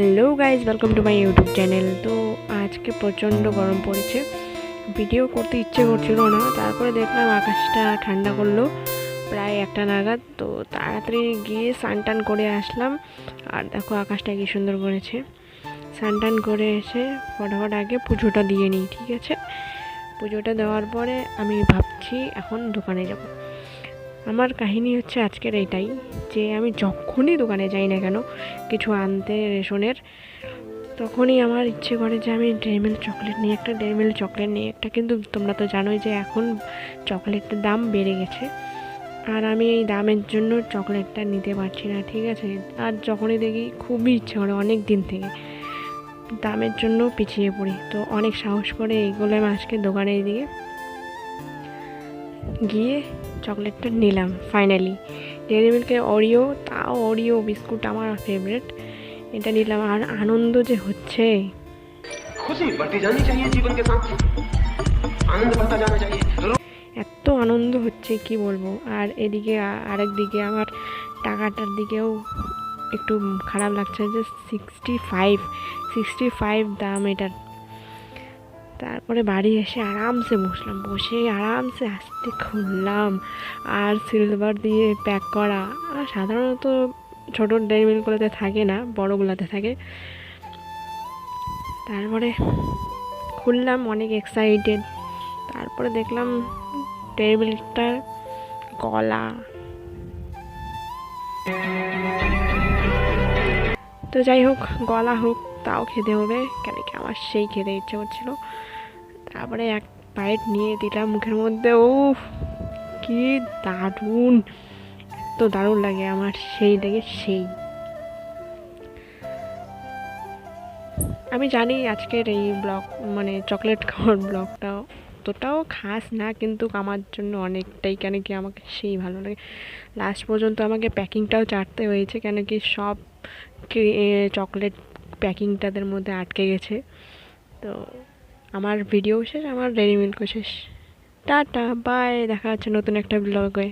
Hello guys, welcome to my YouTube channel. তো আজকে প্রচণ্ড গরম পড়েছে, ভিডিও করতে ইচ্ছে করছিল না। তারপরে দেখলাম আকাশটা ঠান্ডা করলো প্রায় 1টা নাগাদ। তো তাড়াতাড়ি গিয়ে স্নান টান করে আসলাম। আর দেখো আকাশটা কি সুন্দর করেছে। স্নান টান করে এসে ফটাফট আগে পুজোটা দিয়ে নিই, ঠিক আছে। পুজোটা দেওয়ার পরে আমি ভাবছি এখন দোকানে যাব। আমার কাহিনী হচ্ছে আজকের এইটাই, যে আমি যখনই দোকানে যাই না কেন কিছু আনতে রেশনের, তখনই আমার ইচ্ছে করে যে আমি ডেয়ারি মিল্ক চকলেট নিই একটা। কিন্তু তোমরা তো জানোই যে এখন চকলেটের দাম বেড়ে গেছে, আর আমি এই দামের জন্য চকলেটটা নিতে পারছি না, ঠিক আছে। আর যখনই দেখি খুবই ইচ্ছে করে অনেক দিন থেকে, দামের জন্য পিছিয়ে পড়ি। তো অনেক সাহস করে এইগুলো আমি আজকে দোকানে গিয়ে চকলেটটা নিলাম ফাইনালি। ডেয়ারি মিল্কের ওরিও, তাও ওরিও বিস্কুট আমার ফেভারিট, এটা নিলাম। আর আনন্দ যে হচ্ছে, खुशी बढ़ती जानी चाहिए जीवन के साथ, आनंद बढ़ता जाना चाहिए। এত আনন্দ হচ্ছে কি বলবো। আর এদিকে আরেক দিকে আমার টাকাটার দিকেও একটু খারাপ লাগছে যে 65 দাম এটার। তারপরে বাড়ি এসে আরামসে বসলাম, বসে আরামসে আস্তে খুললাম। আর সিলভার দিয়ে প্যাক করা, আর সাধারণত ছোটো ডেয়ারি মিল্কগুলোতে থাকে না, বড়গুলোতে থাকে। তারপরে খুললাম অনেক এক্সাইটেড। তারপরে দেখলাম ডেয়ারি মিল্কটার গলা। তো যাই হোক, গলা হোক, তাও খেতে হবে, কেন কি আমার সেই খেতে ইচ্ছে করছিল। তারপরে এক বাইট নিয়ে দিলাম মুখের মধ্যে। উফ, কি দারুণ! এত দারুণ লাগে আমার, সেই আমি জানি আজকের এই ব্লগ মানে চকলেট খাওয়ার ব্লগটা অতটাও খাস না, কিন্তু আমার জন্য অনেকটাই, কেন কি আমাকে সেই ভালো লাগে। লাস্ট পর্যন্ত আমাকে প্যাকিংটাও চাটতে হয়েছে, কেন কি সব চকলেট প্যাকিংটাদের মধ্যে আটকে গেছে। তো আমার ভিডিও শেষ, আমার ডেয়ারি মিল্কও শেষ। টাটা বাই, দেখা হচ্ছে নতুন একটা ব্লগে।